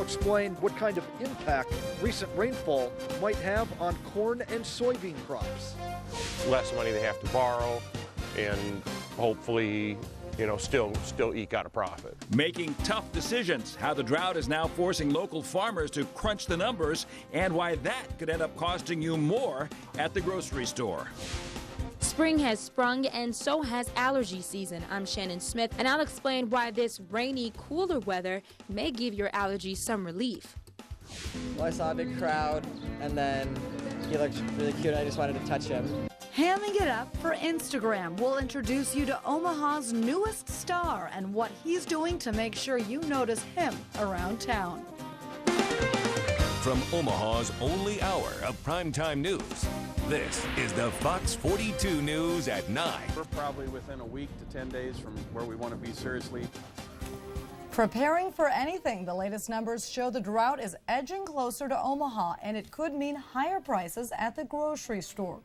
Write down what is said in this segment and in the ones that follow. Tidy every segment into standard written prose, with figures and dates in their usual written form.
Explain what kind of impact recent rainfall might have on corn and soybean crops. Less money they have to borrow, and hopefully, still eke out a profit. Making tough decisions, how the drought is now forcing local farmers to crunch the numbers, and why that could end up costing you more at the grocery store. Spring has sprung, and so has allergy season. I'm Shannon Smith, and I'll explain why this rainy, cooler weather may give your allergies some relief. Well, I saw a big crowd, and then he looked really cute, and I just wanted to touch him. Hamming it up for Instagram. We'll introduce you to Omaha's newest star and what he's doing to make sure you notice him around town. From Omaha's only hour of primetime news, this is the Fox 42 News at 9. We're probably within a week to 10 days from where we want to be seriously. Preparing for anything. The latest numbers show the drought is edging closer to Omaha, and it could mean higher prices at the grocery store.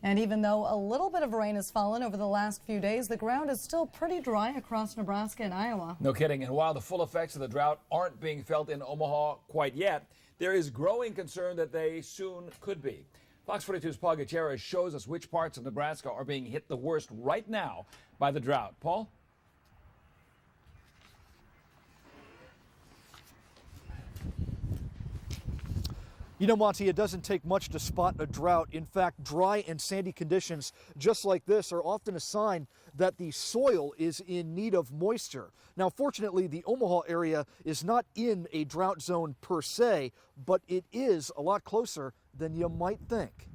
And even though a little bit of rain has fallen over the last few days, the ground is still pretty dry across Nebraska and Iowa. No kidding. And while the full effects of the drought aren't being felt in Omaha quite yet, there is growing concern that they soon could be. Fox 42's Paul Gutierrez shows us which parts of Nebraska are being hit the worst right now by the drought. Paul? Monty, it doesn't take much to spot a drought. In fact, dry and sandy conditions just like this are often a sign that the soil is in need of moisture. Now, fortunately, the Omaha area is not in a drought zone per se, but it is a lot closer than you might think.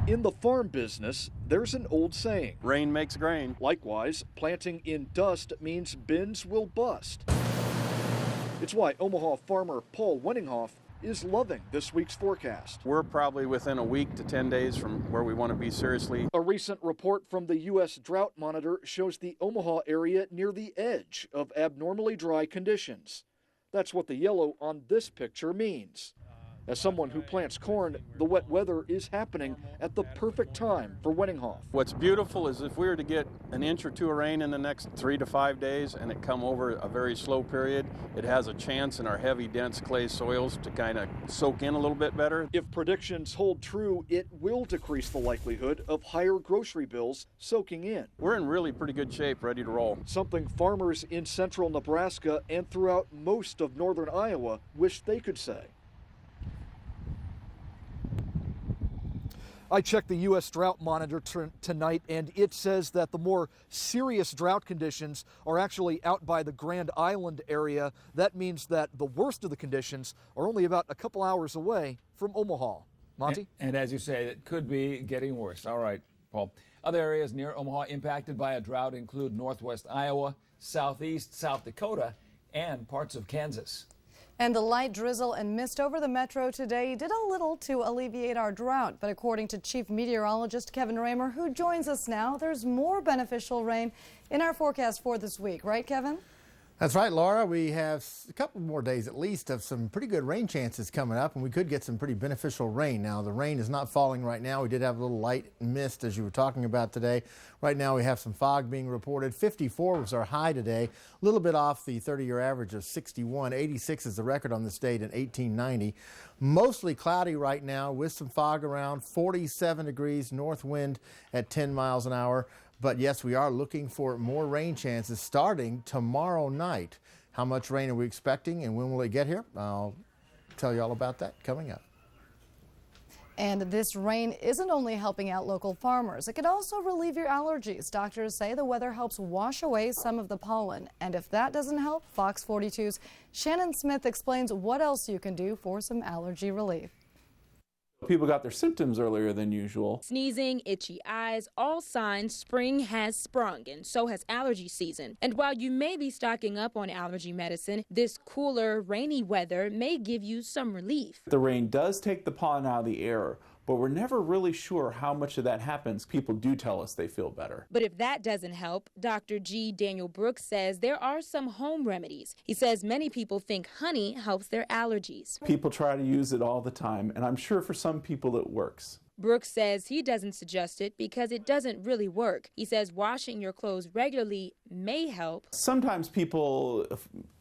In the farm business, there's an old saying. Rain makes grain. Likewise, planting in dust means bins will bust. It's why Omaha farmer Paul Wenninghoff is loving this week's forecast. We're probably within a week to 10 days from where we want to be seriously. A recent report from the U.S. Drought Monitor shows the Omaha area near the edge of abnormally dry conditions. That's what the yellow on this picture means. As someone who plants corn, the wet weather is happening at the perfect time for Wenninghoff. What's beautiful is if we were to get an inch or two of rain in the next 3 to 5 days and it come over a very slow period, it has a chance in our heavy, dense clay soils to kind of soak in a little bit better. If predictions hold true, it will decrease the likelihood of higher grocery bills soaking in. We're in really pretty good shape, ready to roll. Something farmers in central Nebraska and throughout most of northern Iowa wish they could say. I checked the U.S. Drought Monitor tonight, and it says that the more serious drought conditions are actually out by the Grand Island area. That means that the worst of the conditions are only about a couple hours away from Omaha. Monty? And as you say, it could be getting worse. All right, Paul. Other areas near Omaha impacted by a drought include northwest Iowa, southeast South Dakota, and parts of Kansas. And the light drizzle and mist over the metro today did a little to alleviate our drought. But according to Chief Meteorologist Kevin Raymer, who joins us now, there's more beneficial rain in our forecast for this week. Right, Kevin? That's right, Laura. We have a couple more days at least of some pretty good rain chances coming up, and we could get some pretty beneficial rain. Now, the rain is not falling right now. We did have a little light mist, as you were talking about today. Right now, we have some fog being reported. 54 was our high today, a little bit off the 30-year average of 61. 86 is the record on this date in 1890. Mostly cloudy right now with some fog around. 47 degrees, north wind at 10 miles an hour. But yes, we are looking for more rain chances starting tomorrow night. How much rain are we expecting and when will it get here? I'll tell you all about that coming up. And this rain isn't only helping out local farmers. It could also relieve your allergies. Doctors say the weather helps wash away some of the pollen. And if that doesn't help, Fox 42's Shannon Smith explains what else you can do for some allergy relief. People got their symptoms earlier than usual. Sneezing, itchy eyes, all signs spring has sprung, and so has allergy season. And while you may be stocking up on allergy medicine, this cooler, rainy weather may give you some relief. The rain does take the pollen out of the air, but we're never really sure how much of that happens. People do tell us they feel better. But if that doesn't help, Dr. G. Daniel Brooks says there are some home remedies. He says many people think honey helps their allergies. People try to use it all the time, and I'm sure for some people it works. Brooks says he doesn't suggest it because it doesn't really work. He says washing your clothes regularly may help. Sometimes people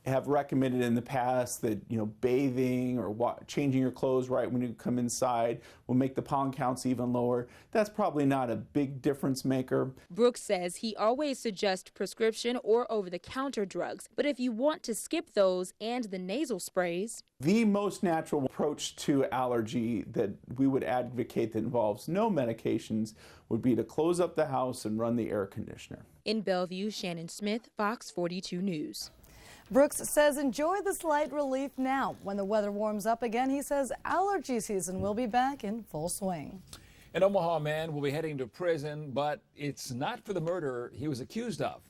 have recommended in the past that, bathing or changing your clothes right when you come inside will make the pollen counts even lower. That's probably not a big difference maker. Brooks says he always suggests prescription or over-the-counter drugs, but if you want to skip those and the nasal sprays. The most natural approach to allergy that we would advocate that involves no medications would be to close up the house and run the air conditioner. In Bellevue, Shannon Smith, Fox 42 News. Brooks says enjoy the slight relief now. When the weather warms up again, he says allergy season will be back in full swing. An Omaha man will be heading to prison, but it's not for the murder he was accused of.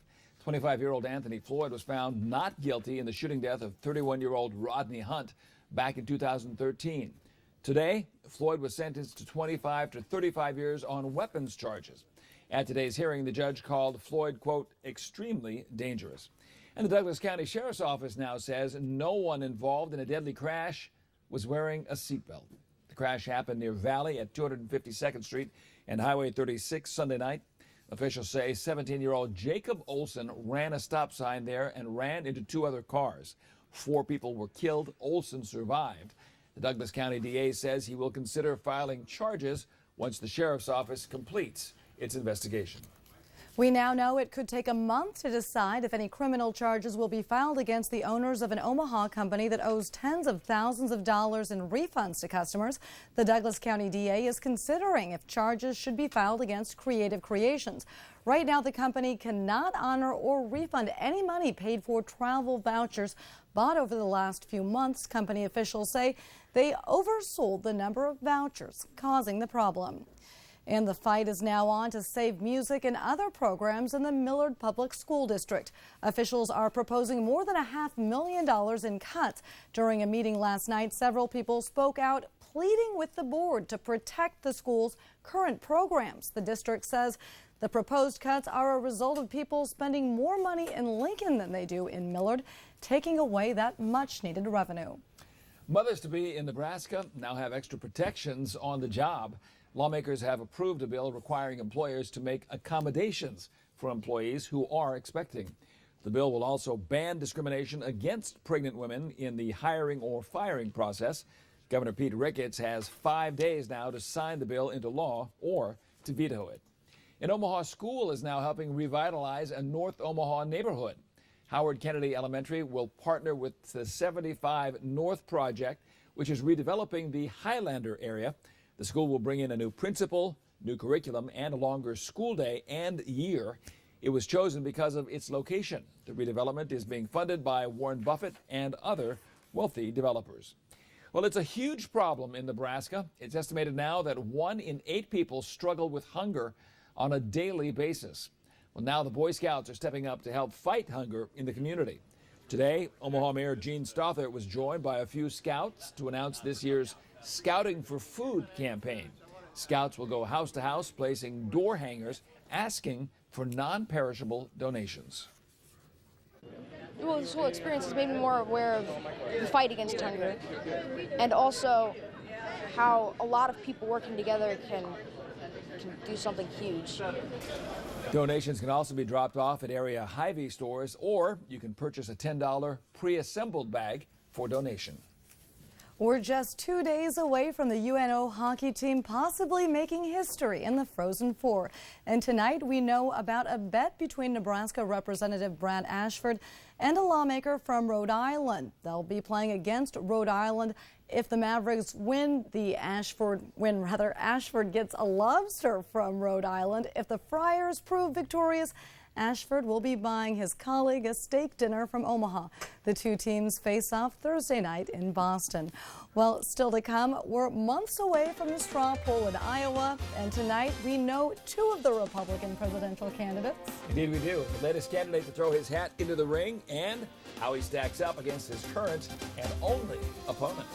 25-year-old Anthony Floyd was found not guilty in the shooting death of 31-year-old Rodney Hunt back in 2013. Today, Floyd was sentenced to 25 to 35 years on weapons charges. At today's hearing, the judge called Floyd, quote, extremely dangerous. And the Douglas County Sheriff's Office now says no one involved in a deadly crash was wearing a seatbelt. The crash happened near Valley at 252nd Street and Highway 36 Sunday night. Officials say 17-year-old Jacob Olson ran a stop sign there and ran into two other cars. 4 people were killed. Olson survived. The Douglas County DA says he will consider filing charges once the Sheriff's Office completes its investigation. We now know it could take a month to decide if any criminal charges will be filed against the owners of an Omaha company that owes tens of thousands of dollars in refunds to customers. The Douglas County DA is considering if charges should be filed against Creative Creations. Right now, the company cannot honor or refund any money paid for travel vouchers bought over the last few months. Company officials say they oversold the number of vouchers, causing the problem. And the fight is now on to save music and other programs in the Millard Public School District. Officials are proposing more than $500,000 in cuts. During a meeting last night, several people spoke out, pleading with the board to protect the school's current programs. The district says the proposed cuts are a result of people spending more money in Lincoln than they do in Millard, taking away that much-needed revenue. Mothers-to-be in Nebraska now have extra protections on the job. Lawmakers have approved a bill requiring employers to make accommodations for employees who are expecting. The bill will also ban discrimination against pregnant women in the hiring or firing process. Governor Pete Ricketts has 5 days now to sign the bill into law or to veto it. An Omaha school is now helping revitalize a North Omaha neighborhood. Howard Kennedy Elementary will partner with the 75 North Project, which is redeveloping the Highlander area. The school will bring in a new principal, new curriculum, and a longer school day and year. It was chosen because of its location. The redevelopment is being funded by Warren Buffett and other wealthy developers. Well, it's a huge problem in Nebraska. It's estimated now that 1 in 8 people struggle with hunger on a daily basis. Well, now the Boy Scouts are stepping up to help fight hunger in the community. Today, Omaha Mayor Gene Stothert was joined by a few scouts to announce this year's Scouting for Food campaign. Scouts will go house to house, placing door hangers, asking for non-perishable donations. Well, this whole experience has made me more aware of the fight against hunger, and also how a lot of people working together can do something huge. Donations can also be dropped off at area Hy-Vee stores, or you can purchase a $10 pre-assembled bag for donation. We're just 2 days away from the UNO hockey team possibly making history in the Frozen Four. And tonight we know about a bet between Nebraska Representative Brad Ashford and a lawmaker from Rhode Island. They'll be playing against Rhode Island. If the Mavericks win, Ashford gets a lobster from Rhode Island. If the Friars prove victorious, Ashford will be buying his colleague a steak dinner from Omaha. The two teams face off Thursday night in Boston. Well, still to come, we're months away from the straw poll in Iowa, and tonight we know 2 of the Republican presidential candidates. Indeed we do. The latest candidate to throw his hat into the ring and how he stacks up against his current and only opponent.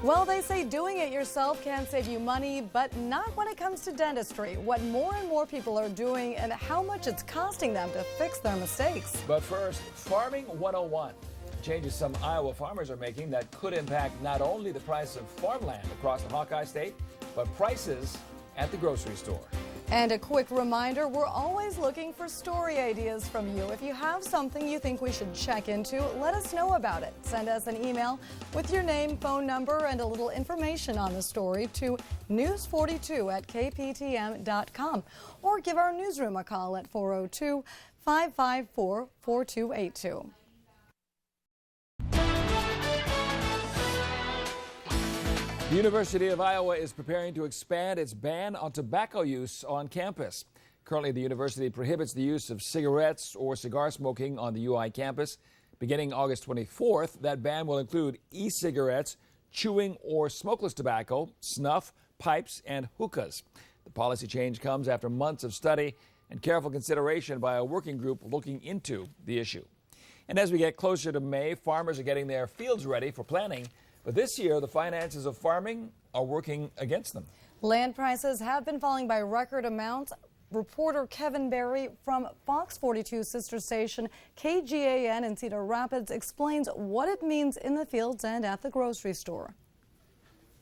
Well, they say doing it yourself can save you money, but not when it comes to dentistry. What more and more people are doing and how much it's costing them to fix their mistakes. But first, Farming 101. Changes some Iowa farmers are making that could impact not only the price of farmland across the Hawkeye State, but prices at the grocery store. And a quick reminder, we're always looking for story ideas from you. If you have something you think we should check into, let us know about it. Send us an email with your name, phone number, and a little information on the story to news42@kptm.com or give our newsroom a call at 402-554-4282. The University of Iowa is preparing to expand its ban on tobacco use on campus. Currently, the university prohibits the use of cigarettes or cigar smoking on the UI campus. Beginning August 24th, that ban will include e-cigarettes, chewing or smokeless tobacco, snuff, pipes, and hookahs. The policy change comes after months of study and careful consideration by a working group looking into the issue. And as we get closer to May, farmers are getting their fields ready for planting. But this year, the finances of farming are working against them. Land prices have been falling by record amounts. Reporter Kevin Berry from Fox 42 sister station KGAN in Cedar Rapids explains what it means in the fields and at the grocery store.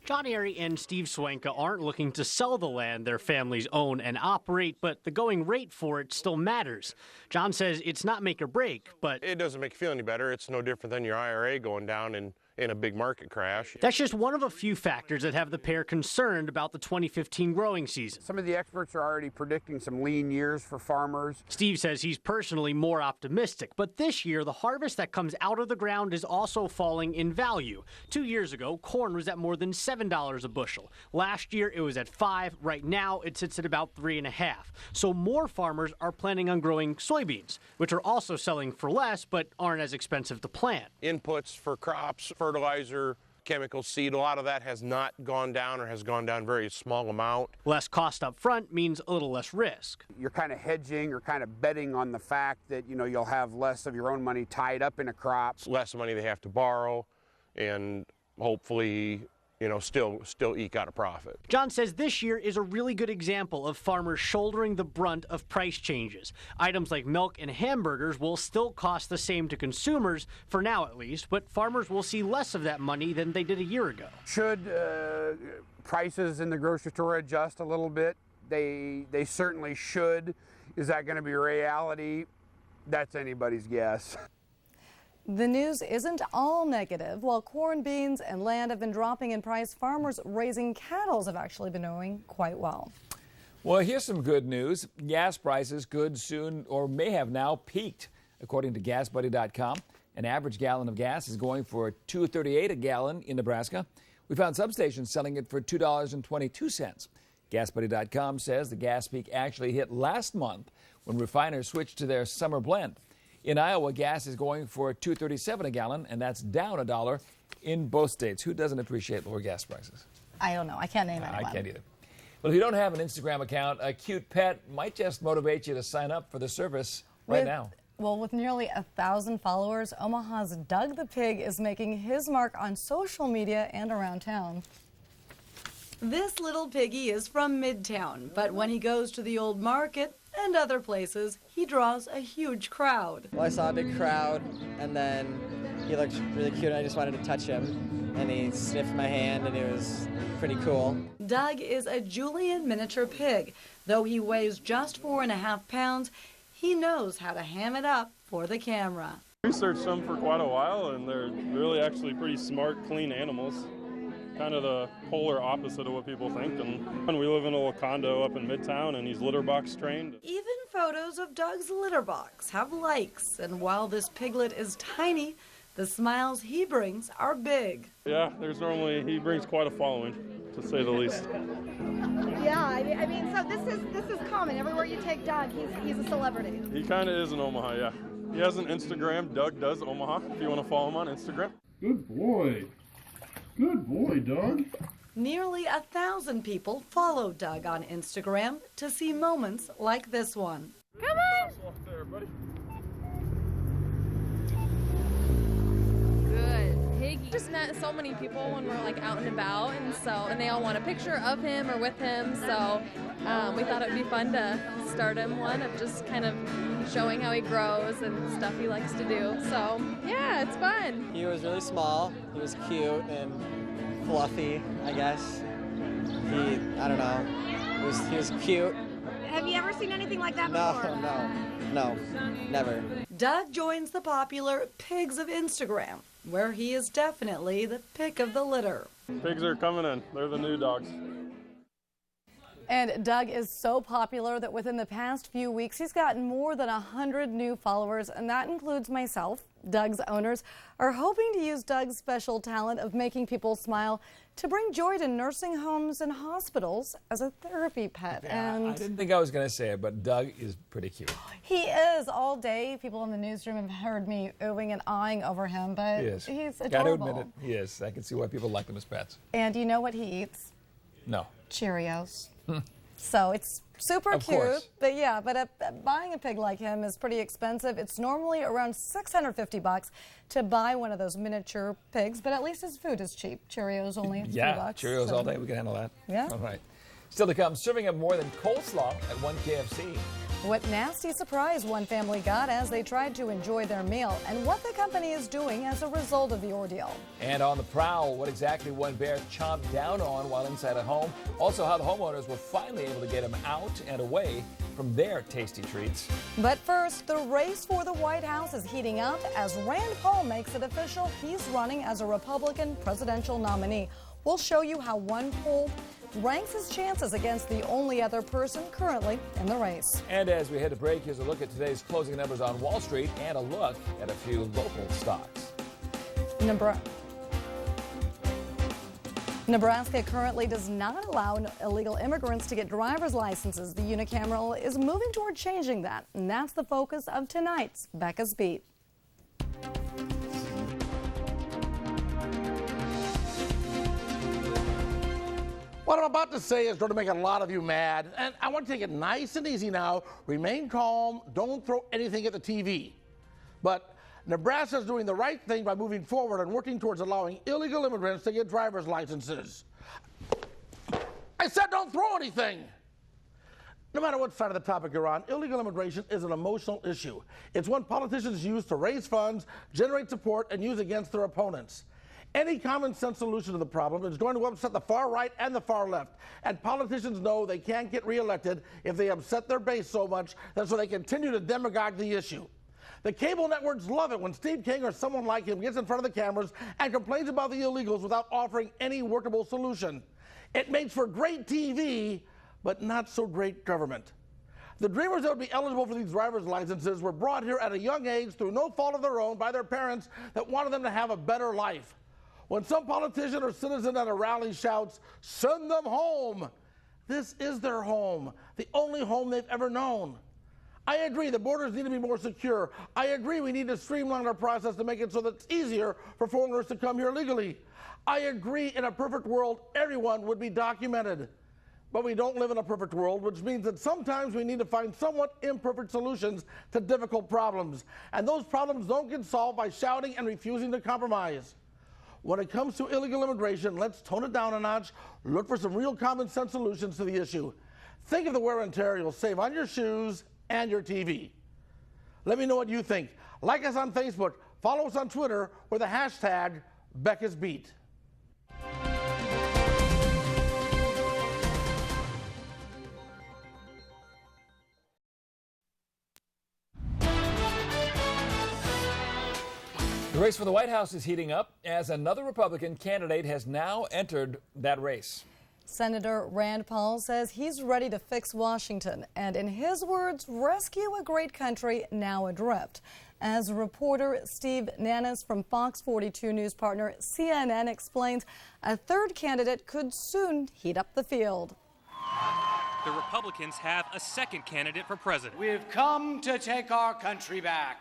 John Airy and Steve Swanka aren't looking to sell the land their families own and operate, but the going rate for it still matters. John says it's not make or break, but it doesn't make you feel any better. It's no different than your IRA going down in a big market crash. That's just one of a few factors that have the pair concerned about the 2015 growing season. Some of the experts are already predicting some lean years for farmers. Steve says he's personally more optimistic, but this year the harvest that comes out of the ground is also falling in value. 2 years ago, corn was at more than $7 a bushel. Last year it was at $5. Right now it sits at about $3.50. So more farmers are planning on growing soybeans, which are also selling for less but aren't as expensive to plant. Inputs for crops, fertilizer, chemical seed, a lot of that has not gone down or has gone down very small amount. Less cost up front means a little less risk. You're kind of hedging or kind of betting on the fact that, you'll have less of your own money tied up in a crop. It's less money they have to borrow and hopefully, still eke out a profit. John says this year is a really good example of farmers shouldering the brunt of price changes. Items like milk and hamburgers will still cost the same to consumers, for now at least, but farmers will see less of that money than they did a year ago. Should prices in the grocery store adjust a little bit? They certainly should. Is that going to be reality? That's anybody's guess. The news isn't all negative. While corn, beans, and land have been dropping in price, farmers raising cattle have actually been doing quite well. Well, here's some good news. Gas prices could soon or may have now peaked. According to GasBuddy.com, an average gallon of gas is going for $2.38 a gallon in Nebraska. We found some stations selling it for $2.22. GasBuddy.com says the gas peak actually hit last month when refiners switched to their summer blend. In Iowa, gas is going for $2.37 a gallon, and that's down $1 in both states. Who doesn't appreciate lower gas prices? I don't know. I can't name anyone. I can't either. Well, if you don't have an Instagram account, a cute pet might just motivate you to sign up for the service right now. Well, with nearly 1,000 followers, Omaha's Doug the Pig is making his mark on social media and around town. This little piggy is from Midtown, but when he goes to the old market and other places, he draws a huge crowd. Well, I saw a big crowd, and then he looked really cute, and I just wanted to touch him, and he sniffed my hand, and it was pretty cool. Doug is a Julian miniature pig. Though he weighs just 4.5 pounds, he knows how to ham it up for the camera. Researched them for quite a while, and they're really actually pretty smart, clean animals. Kind of the polar opposite of what people think. And we live in a little condo up in Midtown, and he's litter box trained. Even photos of Doug's litter box have likes, and while this piglet is tiny, the smiles he brings are big. Yeah, he brings quite a following, to say the least. Yeah, I mean, so this is common. Everywhere you take Doug, he's a celebrity. He kind of is in Omaha, yeah. He has an Instagram, Doug Does Omaha, if you want to follow him on Instagram. Good boy. Good boy, Doug. Nearly 1,000 people follow Doug on Instagram to see moments like this one. Come on! Good. Piggy. Just met so many people when we're like out and about, and they all want a picture of him or with him, so we thought it would be fun to start him one of just kind of showing how he grows and stuff he likes to do. So yeah, it's fun. He was really small, he was cute and fluffy, I guess. I don't know, he was cute seen anything like that No, before? no, never. Doug joins the popular Pigs of Instagram, where he is definitely the pick of the litter. Pigs are coming in. They're the new dogs. And Doug is so popular that within the past few weeks, he's gotten more than 100 new followers, and that includes myself. Doug's owners are hoping to use Doug's special talent of making people smile to bring joy to nursing homes and hospitals as a therapy pet. And I didn't think I was going to say it, but Doug is pretty cute. he is all day. People in the newsroom have heard me oohing and ahhing over him, but He is. he's Got to adorable. admit it, he is. I can see why people like them as pets. And you know what he eats? No. Cheerios. So it's super Of cute, course. but yeah, buying a pig like him is pretty expensive. It's normally around $650 to buy one of those miniature pigs, but at least his food is cheap. Cheerios only Yeah, $3. Cheerios so- all day. We can handle that. Yeah. All right. Still to come, serving up more than coleslaw at one KFC. What nasty surprise one family got as they tried to enjoy their meal, and what the company is doing as a result of the ordeal. And on the prowl, what exactly one bear chomped down on while inside a home. Also, how the homeowners were finally able to get him out and away from their tasty treats. But first, the race for the White House is heating up as Rand Paul makes it official he's running as a Republican presidential nominee. We'll show you how one poll ranks his chances against the only other person currently in the race. And as we head to break, here's a look at today's closing numbers on Wall Street and a look at a few local stocks. Nebraska currently does not allow illegal immigrants to get driver's licenses. The unicameral is moving toward changing that, and that's the focus of tonight's Becca's Beat. What I'm about to say is going to make a lot of you mad, and I want to take it nice and easy now. Remain calm. Don't throw anything at the TV. But Nebraska is doing the right thing by moving forward and working towards allowing illegal immigrants to get driver's licenses. I said don't throw anything. No matter what side of the topic you're on, illegal immigration is an emotional issue. It's one politicians use to raise funds, generate support, and use against their opponents. Any common sense solution to the problem is going to upset the far right and the far left. And politicians know they can't get reelected if they upset their base so much that so they continue to demagogue the issue. The cable networks love it when Steve King or someone like him gets in front of the cameras and complains about the illegals without offering any workable solution. It makes for great TV, but not so great government. The dreamers that would be eligible for these driver's licenses were brought here at a young age through no fault of their own by their parents that wanted them to have a better life. When some politician or citizen at a rally shouts, "Send them home," this is their home, the only home they've ever known. I agree the borders need to be more secure. I agree we need to streamline our process to make it so that it's easier for foreigners to come here legally. I agree in a perfect world, everyone would be documented. But we don't live in a perfect world, which means that sometimes we need to find somewhat imperfect solutions to difficult problems. And those problems don't get solved by shouting and refusing to compromise. When it comes to illegal immigration, let's tone it down a notch, look for some real common sense solutions to the issue. Think of the wear and tear you'll save on your shoes and your TV. Let me know what you think. Like us on Facebook, follow us on Twitter with the hashtag Becca's Beat. The race for the White House is heating up as another Republican candidate has now entered that race. Senator Rand Paul says he's ready to fix Washington and, in his words, rescue a great country now adrift. As reporter Steve Nannis from Fox 42 News partner CNN explains, a third candidate could soon heat up the field. The Republicans have a second candidate for president. We've come to take our country back.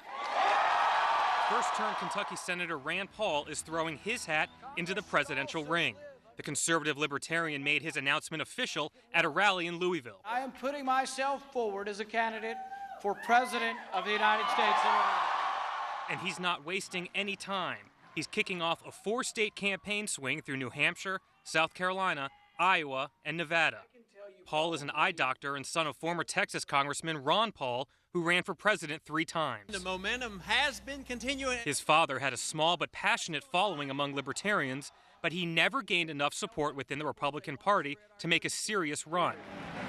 First-term Kentucky Senator Rand Paul is throwing his hat into the presidential ring. The conservative libertarian made his announcement official at a rally in Louisville. I am putting myself forward as a candidate for president of the United States of America. And he's not wasting any time. He's kicking off a 4-state campaign swing through New Hampshire, South Carolina, Iowa, and Nevada. Paul is an eye doctor and son of former Texas Congressman Ron Paul, who ran for president 3 times. The momentum has been continuing. His father had a small but passionate following among libertarians, but he never gained enough support within the Republican Party to make a serious run.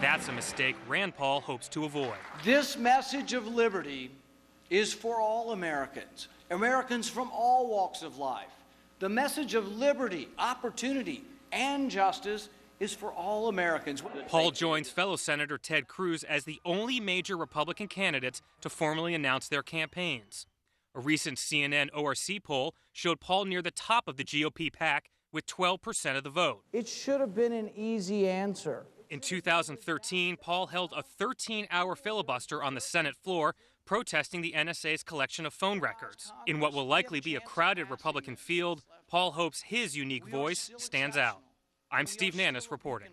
That's a mistake Rand Paul hopes to avoid. This message of liberty is for all Americans, Americans from all walks of life. The message of liberty, opportunity, and justice is for all Americans. Paul joins fellow Senator Ted Cruz as the only major Republican candidates to formally announce their campaigns. A recent CNN ORC poll showed Paul near the top of the GOP pack with 12% of the vote. It should have been an easy answer. In 2013, Paul held a 13-hour filibuster on the Senate floor, protesting the NSA's collection of phone records. In what will likely be a crowded Republican field, Paul hopes his unique voice stands out. I'm Steve Nannis reporting.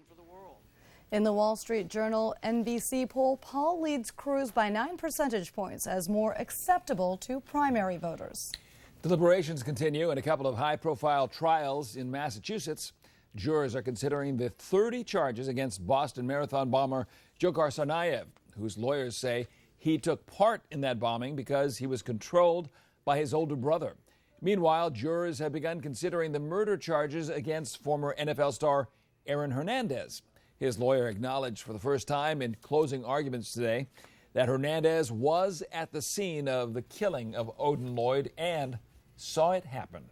In the Wall Street Journal NBC poll, Paul leads Cruz by 9 percentage points as more acceptable to primary voters. Deliberations continue in a couple of high-profile trials in Massachusetts. Jurors are considering the 30 charges against Boston Marathon bomber Dzhokhar Tsarnaev, whose lawyers say he took part in that bombing because he was controlled by his older brother. Meanwhile, jurors have begun considering the murder charges against former NFL star Aaron Hernandez. His lawyer acknowledged for the first time in closing arguments today that Hernandez was at the scene of the killing of Odin Lloyd and saw it happen.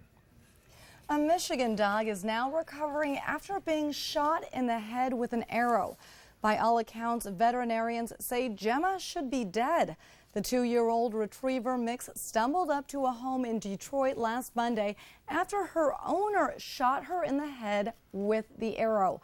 A Michigan dog is now recovering after being shot in the head with an arrow. By all accounts, veterinarians say Gemma should be dead. The 2-year-old retriever mix stumbled up to a home in Detroit last Monday after her owner shot her in the head with the arrow.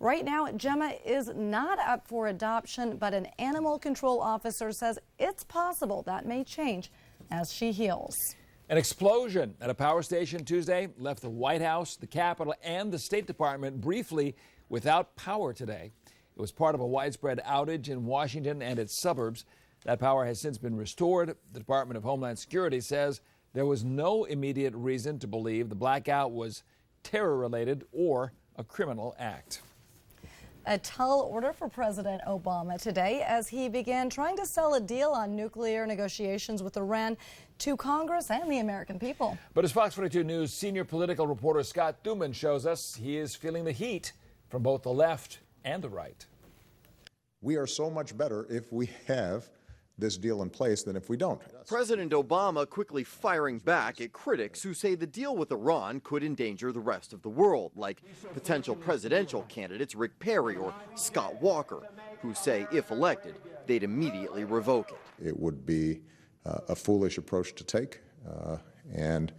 Right now, Gemma is not up for adoption, but an animal control officer says it's possible that may change as she heals. An explosion at a power station Tuesday left the White House, the Capitol, and the State Department briefly without power today. It was part of a widespread outage in Washington and its suburbs. That power has since been restored. The Department of Homeland Security says there was no immediate reason to believe the blackout was terror-related or a criminal act. A tall order for President Obama today as he began trying to sell a deal on nuclear negotiations with Iran to Congress and the American people. But as Fox 42 News senior political reporter Scott Thuman shows us, he is feeling the heat from both the left and the right. We are so much better if we have this deal in place than if we don't. President Obama quickly firing back at critics who say the deal with Iran could endanger the rest of the world, like potential presidential candidates Rick Perry or Scott Walker, who say if elected, they'd immediately revoke it. It would be a foolish approach to take, and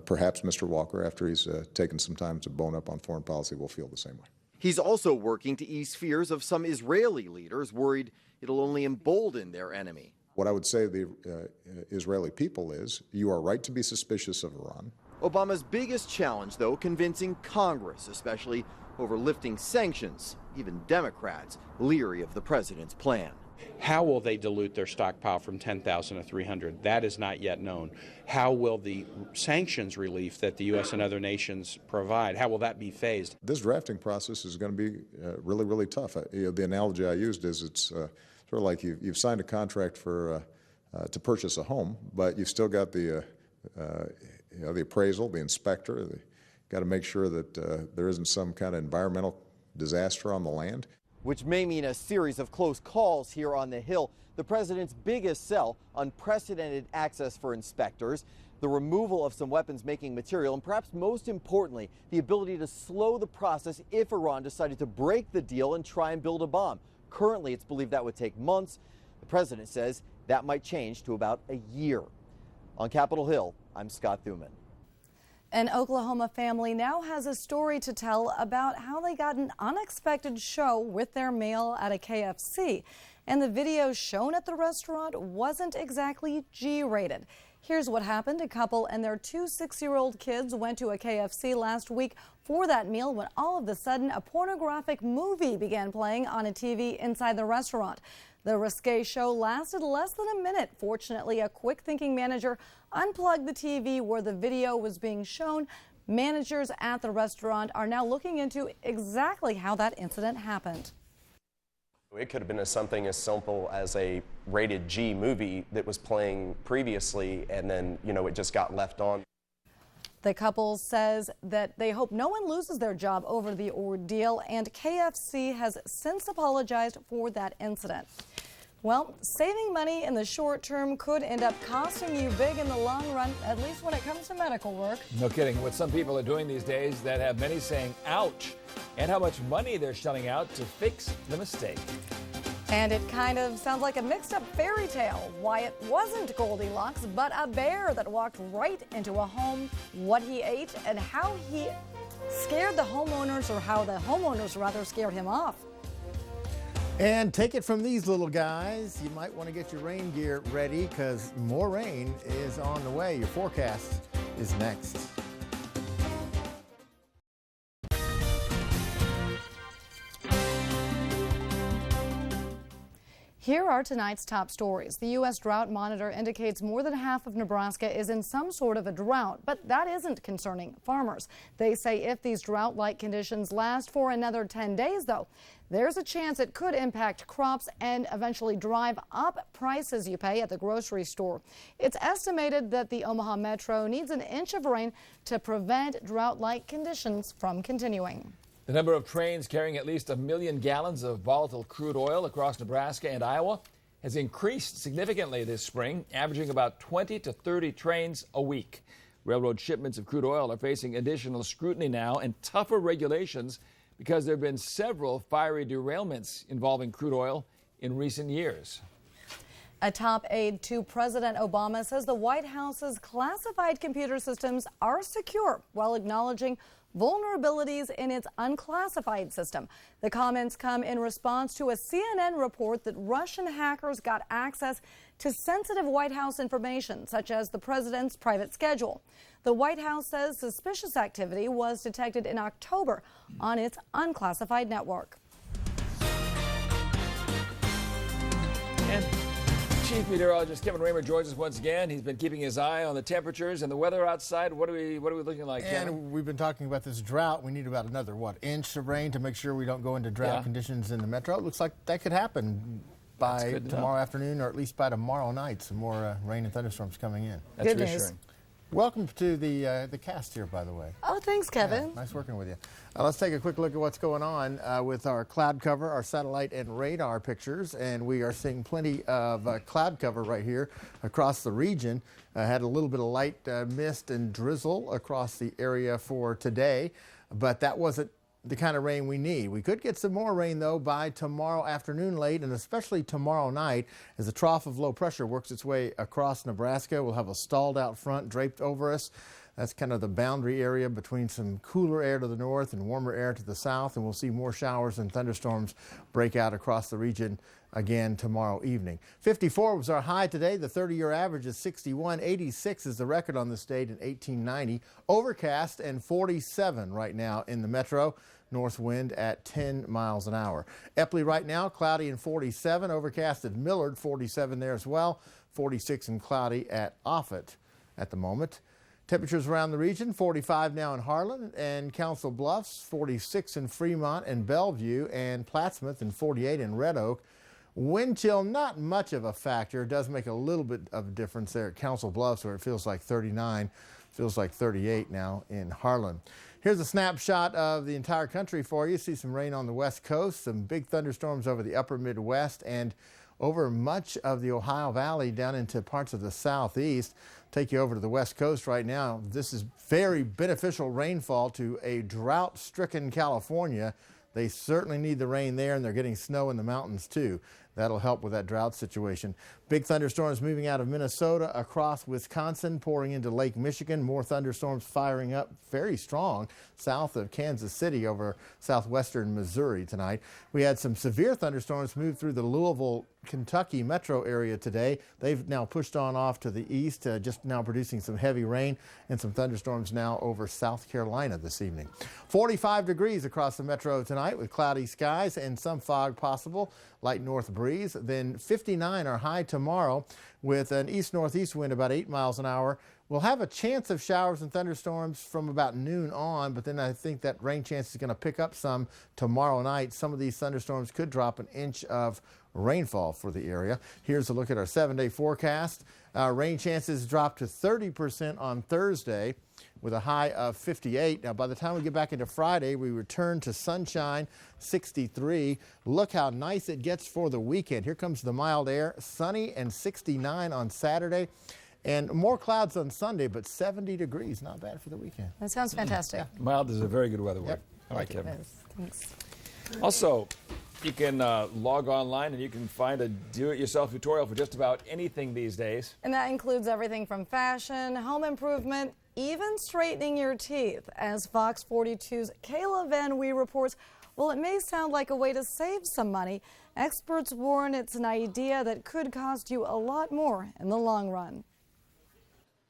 perhaps Mr. Walker, after he's taken some time to bone up on foreign policy, will feel the same way. He's also working to ease fears of some Israeli leaders worried it'll only embolden their enemy. What I would say to the Israeli people is, you are right to be suspicious of Iran. Obama's biggest challenge, though, convincing Congress, especially over lifting sanctions, even Democrats leery of the president's plan. How will they dilute their stockpile from 10,000 to 300? That is not yet known. How will the sanctions relief that the U.S. and other nations provide, how will that be phased? This drafting process is going to be really, really tough. The analogy I used is it's sort of like you've signed a contract for to purchase a home, but you've still got the appraisal, the inspector. Got to make sure that there isn't some kind of environmental disaster on the land. Which may mean a series of close calls here on the Hill. The president's biggest sell, unprecedented access for inspectors, the removal of some weapons-making material, and perhaps most importantly, the ability to slow the process if Iran decided to break the deal and try and build a bomb. Currently, it's believed that would take months. The president says that might change to about a year. On Capitol Hill, I'm Scott Thuman. An Oklahoma family now has a story to tell about how they got an unexpected show with their meal at a KFC. And the video shown at the restaurant wasn't exactly G-rated. Here's what happened. A couple and their 2 6-year-old kids went to a KFC last week for that meal when all of a sudden a pornographic movie began playing on a TV inside the restaurant. The risque show lasted less than a minute. Fortunately, a quick-thinking manager unplugged the TV where the video was being shown. Managers at the restaurant are now looking into exactly how that incident happened. It could have been something as simple as a rated G movie that was playing previously, and then, it just got left on. The couple says that they hope no one loses their job over the ordeal, and KFC has since apologized for that incident. Well, saving money in the short term could end up costing you big in the long run, at least when it comes to medical work. No kidding. What some people are doing these days that have many saying, ouch, and how much money they're shelling out to fix the mistake. And it kind of sounds like a mixed up fairy tale. Why it wasn't Goldilocks, but a bear that walked right into a home, what he ate, and how he scared the homeowners, or how the homeowners rather scared him off. And take it from these little guys. You might want to get your rain gear ready because more rain is on the way. Your forecast is next. Here are tonight's top stories. The U.S. Drought Monitor indicates more than half of Nebraska is in some sort of a drought, but that isn't concerning farmers. They say if these drought-like conditions last for another 10 days, though, there's a chance it could impact crops and eventually drive up prices you pay at the grocery store. It's estimated that the Omaha Metro needs an inch of rain to prevent drought-like conditions from continuing. The number of trains carrying at least 1 million gallons of volatile crude oil across Nebraska and Iowa has increased significantly this spring, averaging about 20 to 30 trains a week. Railroad shipments of crude oil are facing additional scrutiny now and tougher regulations because there have been several fiery derailments involving crude oil in recent years. A top aide to President Obama says the White House's classified computer systems are secure while acknowledging vulnerabilities in its unclassified system. The comments come in response to a CNN report that Russian hackers got access to sensitive White House information, such as the president's private schedule. The White House says suspicious activity was detected in October on its unclassified network. And Chief Meteorologist Kevin Raymer joins us once again. He's been keeping his eye on the temperatures and the weather outside. What are we looking like, Kevin? And we've been talking about this drought. We need about another, inch of rain to make sure we don't go into drought conditions in the metro. It looks like that could happen by tomorrow afternoon, or at least by tomorrow night. Some more rain and thunderstorms coming in. That's reassuring. Welcome to the cast here, by the way. Oh, thanks, Kevin. Yeah, nice working with you. Let's take a quick look at what's going on with our cloud cover, our satellite and radar pictures, and we are seeing plenty of cloud cover right here across the region. Had a little bit of light mist and drizzle across the area for today, but that wasn't the kind of rain we need. We could get some more rain, though, by tomorrow afternoon late, and especially tomorrow night as the trough of low pressure works its way across Nebraska. We'll have a stalled out front draped over us. That's kind of the boundary area between some cooler air to the north and warmer air to the south, and we'll see more showers and thunderstorms break out across the region again tomorrow evening. 54 was our high today. The 30-year average is 61. 86 is the record on the state in 1890. Overcast and 47 right now in the metro. North wind at 10 miles an hour. Epley right now, cloudy and 47. Overcast at Millard, 47 there as well. 46 and cloudy at Offutt at the moment. Temperatures around the region, 45 now in Harlan and Council Bluffs, 46 in Fremont and Bellevue, and Plattsmouth, and 48 in Red Oak. Wind chill, not much of a factor. It does make a little bit of a difference there at Council Bluffs, where it feels like 39, feels like 38 now in Harlan. Here's a snapshot of the entire country for you. See some rain on the west coast, some big thunderstorms over the upper Midwest, and over much of the Ohio Valley down into parts of the southeast. Take you over to the west coast right now. This is very beneficial rainfall to a drought-stricken California. They certainly need the rain there, and they're getting snow in the mountains too. That'll help with that drought situation. Big thunderstorms moving out of Minnesota across Wisconsin, pouring into Lake Michigan. More thunderstorms firing up very strong south of Kansas City over southwestern Missouri tonight. We had some severe thunderstorms move through the Louisville, Kentucky metro area today. They've now pushed on off to the east, just now producing some heavy rain, and some thunderstorms now over South Carolina this evening. 45 degrees across the metro tonight with cloudy skies and some fog possible. Light north breeze. Then 59 are high tomorrow with an east-northeast wind about 8 miles an hour. We'll have a chance of showers and thunderstorms from about noon on, but then I think that rain chance is going to pick up some tomorrow night. Some of these thunderstorms could drop an inch of rainfall for the area. Here's a look at our 7-day forecast. Rain chances drop to 30% on Thursday, with a high of 58. Now, by the time we get back into Friday, we return to sunshine, 63. Look how nice it gets for the weekend. Here comes the mild air, sunny and 69 on Saturday. And more clouds on Sunday, but 70 degrees. Not bad for the weekend. That sounds fantastic. Yeah, mild is a very good weather word. Yep. All right, Kevin. Thanks. Also, you can log online and you can find a do-it-yourself tutorial for just about anything these days. And that includes everything from fashion, home improvement, even straightening your teeth. As Fox 42's Kayla Van Wee reports, while it may sound like a way to save some money, experts warn it's an idea that could cost you a lot more in the long run.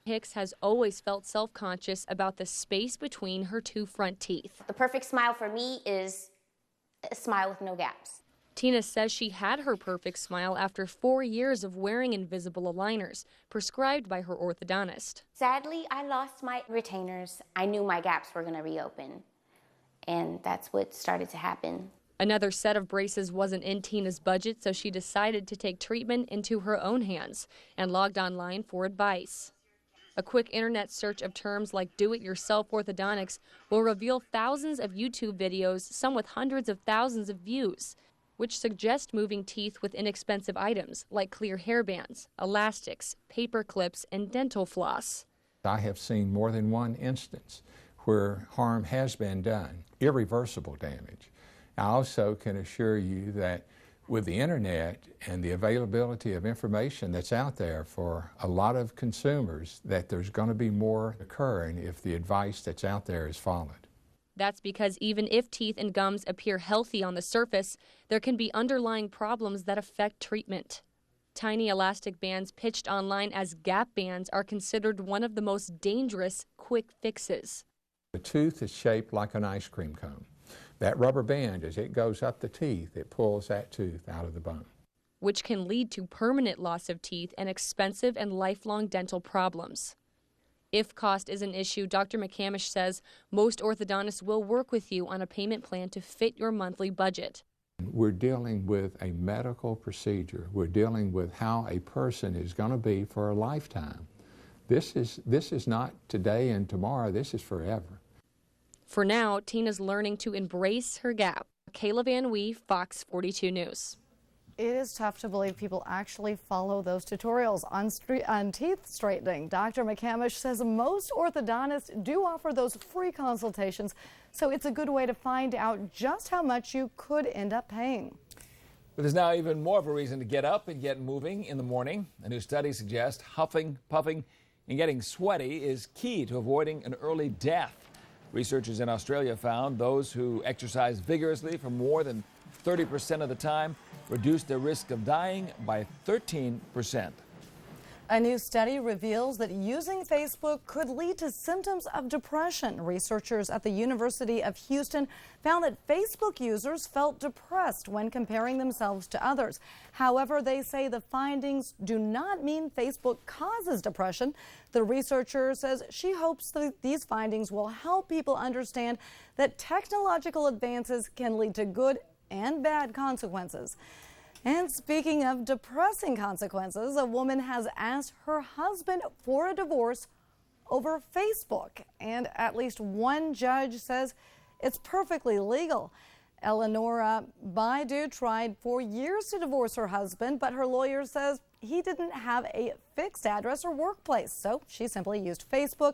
Hicks has always felt self-conscious about the space between her two front teeth. The perfect smile for me is a smile with no gaps. Tina says she had her perfect smile after 4 years of wearing invisible aligners, prescribed by her orthodontist. Sadly, I lost my retainers. I knew my gaps were going to reopen, and that's what started to happen. Another set of braces wasn't in Tina's budget, so she decided to take treatment into her own hands and logged online for advice. A quick internet search of terms like do-it-yourself orthodontics will reveal thousands of YouTube videos, some with hundreds of thousands of views, which suggest moving teeth with inexpensive items like clear hairbands, elastics, paper clips, and dental floss. I have seen more than one instance where harm has been done, irreversible damage. I also can assure you that with the internet and the availability of information that's out there for a lot of consumers, that there's going to be more occurring if the advice that's out there is followed. That's because even if teeth and gums appear healthy on the surface, there can be underlying problems that affect treatment. Tiny elastic bands pitched online as gap bands are considered one of the most dangerous quick fixes. The tooth is shaped like an ice cream cone. That rubber band, as it goes up the teeth, it pulls that tooth out of the bone, which can lead to permanent loss of teeth and expensive and lifelong dental problems. If cost is an issue, Dr. McCamish says most orthodontists will work with you on a payment plan to fit your monthly budget. We're dealing with a medical procedure. We're dealing with how a person is going to be for a lifetime. This is not today and tomorrow. This is forever. For now, Tina's learning to embrace her gap. Kayla Van Wee, Fox 42 News. It is tough to believe people actually follow those tutorials on teeth straightening. Dr. McCamish says most orthodontists do offer those free consultations, so it's a good way to find out just how much you could end up paying. But there's now even more of a reason to get up and get moving in the morning. A new study suggests huffing, puffing, and getting sweaty is key to avoiding an early death. Researchers in Australia found those who exercise vigorously for more than 30% of the time reduced their risk of dying by 13%. A new study reveals that using Facebook could lead to symptoms of depression. Researchers at the University of Houston found that Facebook users felt depressed when comparing themselves to others. However, they say the findings do not mean Facebook causes depression. The researcher says she hopes that these findings will help people understand that technological advances can lead to good and bad consequences. And speaking of depressing consequences, a woman has asked her husband for a divorce over Facebook. And at least one judge says it's perfectly legal. Eleonora Baidu tried for years to divorce her husband, but her lawyer says he didn't have a fixed address or workplace, so she simply used Facebook.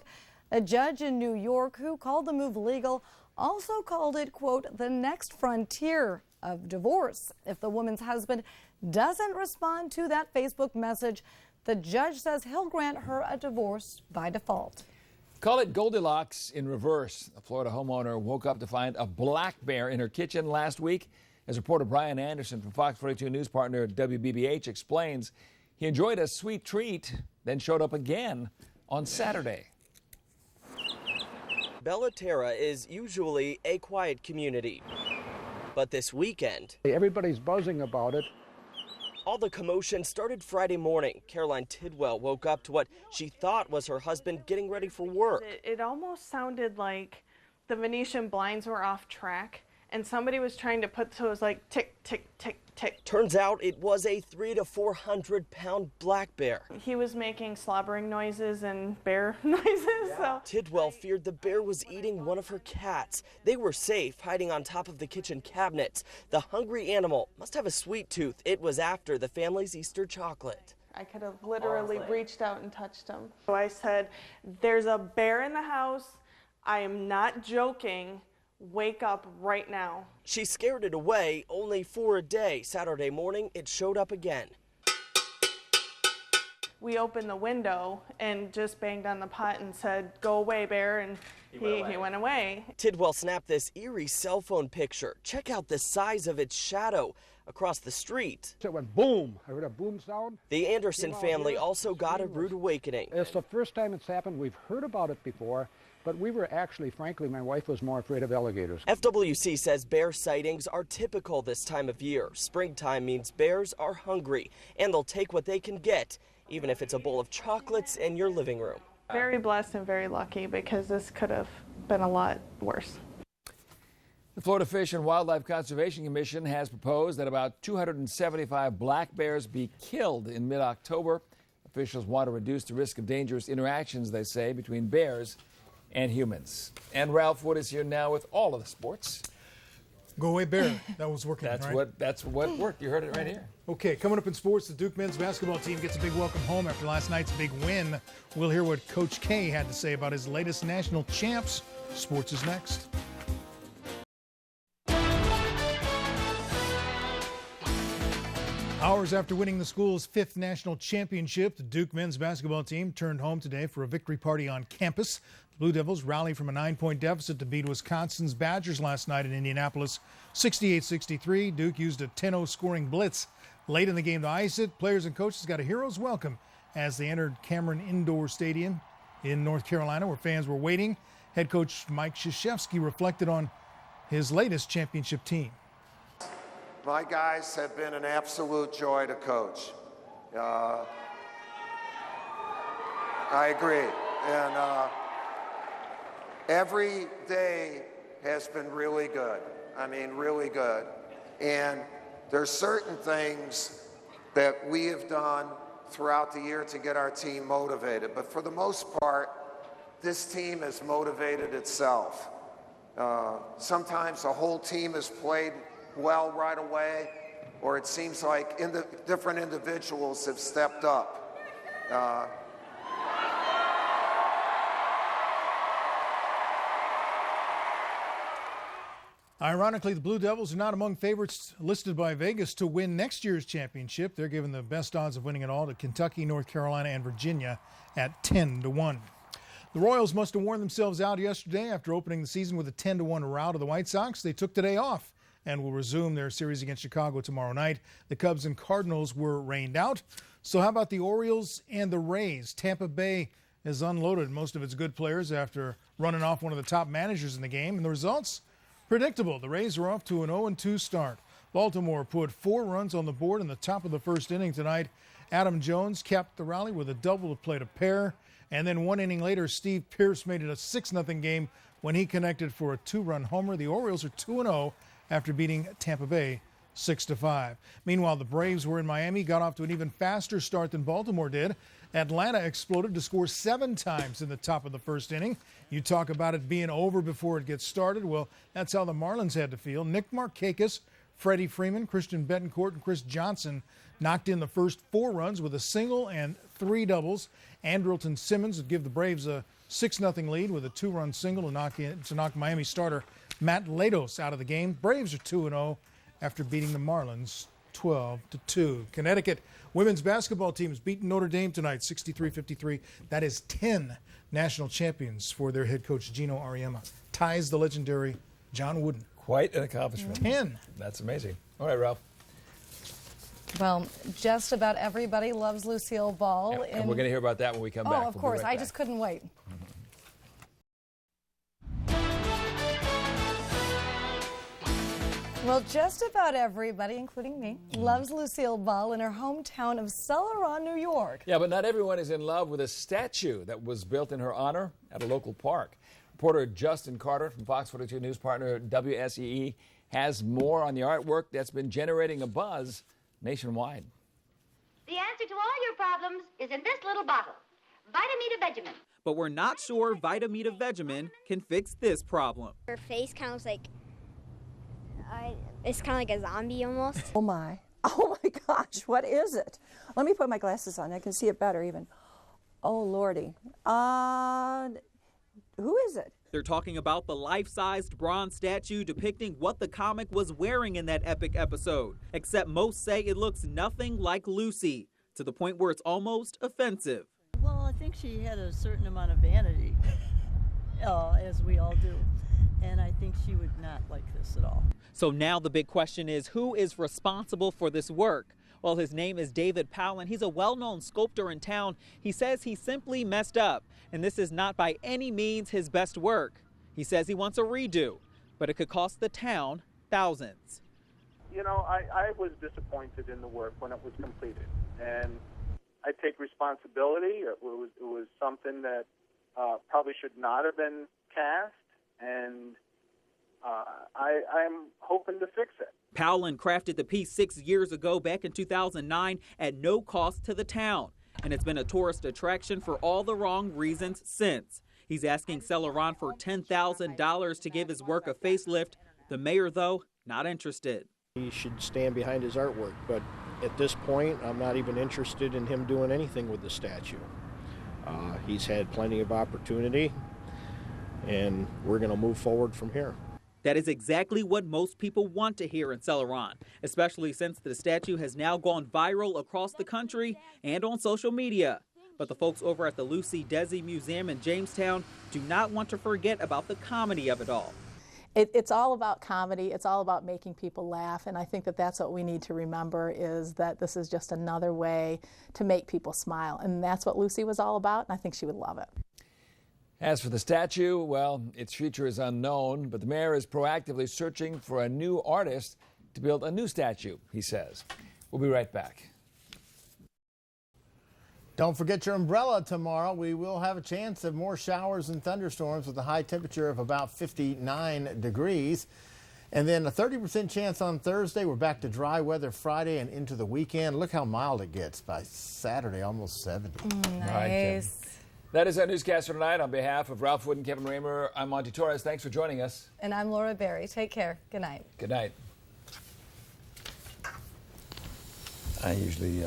A judge in New York who called the move legal also called it, quote, the next frontier of divorce. If the woman's husband doesn't respond to that Facebook message, the judge says he'll grant her a divorce by default. Call it Goldilocks in reverse. A Florida homeowner woke up to find a black bear in her kitchen last week. As reporter Brian Anderson from Fox 42 News partner WBBH explains, he enjoyed a sweet treat, then showed up again on Saturday. Bella Terra is usually a quiet community. But this weekend, everybody's buzzing about it. All the commotion started Friday morning. Caroline Tidwell woke up to what she thought was her husband getting ready for work. It almost sounded like the Venetian blinds were off track and somebody was trying to put, so it was like tick, tick, tick, tick. Turns out it was a 300 to 400 pound black bear. He was making slobbering noises and bear noises. So Tidwell feared the bear was eating one of her cats. They were safe, hiding on top of the kitchen cabinets. The hungry animal must have a sweet tooth. It was after the family's Easter chocolate. I could have literally reached out and touched him. So I said, there's a bear in the house. I am not joking. Wake up right now. She scared it away, only for a day. Saturday morning, it showed up again. We opened the window and just banged on the pot and said, go away, bear, and he went away. Tidwell snapped this eerie cell phone picture. Check out the size of its shadow across the street. It went boom. I heard a boom sound. The Anderson family also got a rude awakening. It's the first time it's happened. We've heard about it before, but we were actually, frankly, my wife was more afraid of alligators. FWC says bear sightings are typical this time of year. Springtime means bears are hungry, and they'll take what they can get, even if it's a bowl of chocolates in your living room. Very blessed and very lucky, because this could have been a lot worse. The Florida Fish and Wildlife Conservation Commission has proposed that about 275 black bears be killed in mid-October. Officials want to reduce the risk of dangerous interactions, they say, between bears and humans. And Ralph Wood is here now with all of the sports. Go away, bear. That was working. That's what worked. You heard it right here. Okay, coming up in sports, the Duke men's basketball team gets a big welcome home after last night's big win. We'll hear what Coach K had to say about his latest national champs. Sports is next. Hours after winning the school's fifth national championship, the Duke men's basketball team turned home today for a victory party on campus. The Blue Devils rallied from a 9-point deficit to beat Wisconsin's Badgers last night in Indianapolis, 68-63. Duke used a 10-0 scoring blitz late in the game to ice it. Players and coaches got a hero's welcome as they entered Cameron Indoor Stadium in North Carolina, where fans were waiting. Head coach Mike Krzyzewski reflected on his latest championship team. My guys have been an absolute joy to coach. I agree. And every day has been really good. I mean, really good. And there's certain things that we have done throughout the year to get our team motivated. But for the most part, this team has motivated itself. Sometimes the whole team has played well right away, or it seems like different individuals have stepped up. Ironically, the Blue Devils are not among favorites listed by Vegas to win next year's championship. They're given the best odds of winning it all to Kentucky, North Carolina, and Virginia at 10-1. The Royals must have worn themselves out yesterday after opening the season with a 10-1 rout of the White Sox. They took today off and will resume their series against Chicago tomorrow night. The Cubs and Cardinals were rained out. So how about the Orioles and the Rays? Tampa Bay has unloaded most of its good players after running off one of the top managers in the game, and the results? Predictable. The Rays are off to an 0-2 start. Baltimore put 4 runs on the board in the top of the first inning tonight. Adam Jones capped the rally with a double to play to pair, and then 1 inning later, Steve Pearce made it a 6-0 game when he connected for a 2-run homer. The Orioles are 2-0 after beating Tampa Bay 6-5. Meanwhile, the Braves were in Miami, got off to an even faster start than Baltimore did. Atlanta exploded to score 7 times in the top of the first inning. You talk about it being over before it gets started. Well, that's how the Marlins had to feel. Nick Markakis, Freddie Freeman, Christian Betancourt, and Chris Johnson knocked in the first 4 runs with a single and 3 doubles. Andrelton Simmons would give the Braves a 6-0 lead with a 2-run single to knock Miami starter Matt Latos out of the game. Braves are 2-0 after beating the Marlins 12-2. Connecticut women's basketball team has beaten Notre Dame tonight 63-53. That is 10 national champions for their head coach Gino Auriemma. Ties the legendary John Wooden. Quite an accomplishment. 10. That's amazing. All right, Ralph. Well, just about everybody loves Lucille Ball. And we're going to hear about that when we come back. Oh, of course. I just couldn't wait. Well, just about everybody, including me, loves Lucille Ball in her hometown of Celeron, New York. Yeah, but not everyone is in love with a statue that was built in her honor at a local park. Reporter Justin Carter from Fox 42 News partner WSEE has more on the artwork that's been generating a buzz nationwide. The answer to all your problems is in this little bottle, Vitamita Vegemin. But we're not sure Vitamita Vegemin can fix this problem. Her face kind of looks like, it's kind of like a zombie almost. Oh my gosh, what is it? Let me put my glasses on, I can see it better even. Oh lordy, who is it? They're talking about the life-sized bronze statue depicting what the comic was wearing in that epic episode, except most say it looks nothing like Lucy, to the point where it's almost offensive. Well, I think she had a certain amount of vanity, as we all do, and I think she would not like this at all. So now the big question is, who is responsible for this work? Well, his name is David Powlin. He's a well-known sculptor in town. He says he simply messed up, and this is not by any means his best work. He says he wants a redo, but it could cost the town thousands. You know, I was disappointed in the work when it was completed, and I take responsibility. It was something that probably should not have been cast, and I'm hoping to fix it. Powlin crafted the piece 6 years ago, back in 2009, at no cost to the town, and it's been a tourist attraction for all the wrong reasons since. He's asking Celeron for $10,000 to give his work a facelift. The mayor, though, not interested. He should stand behind his artwork, but at this point, I'm not even interested in him doing anything with the statue. He's had plenty of opportunity, and we're going to move forward from here. That is exactly what most people want to hear in Celeron, especially since the statue has now gone viral across the country and on social media. But the folks over at the Lucy Desi Museum in Jamestown do not want to forget about the comedy of it all. It's all about comedy. It's all about making people laugh, and I think that that's what we need to remember, is that this is just another way to make people smile, and that's what Lucy was all about, and I think she would love it. As for the statue, well, its future is unknown, but the mayor is proactively searching for a new artist to build a new statue, he says. We'll be right back. Don't forget your umbrella tomorrow. We will have a chance of more showers and thunderstorms with a high temperature of about 59 degrees. And then a 30% chance on Thursday. We're back to dry weather Friday and into the weekend. Look how mild it gets by Saturday, almost 70. Nice. That is our newscast for tonight. On behalf of Ralph Wood and Kevin Raymer, I'm Monty Torres. Thanks for joining us. And I'm Laura Berry. Take care. Good night. Good night. I usually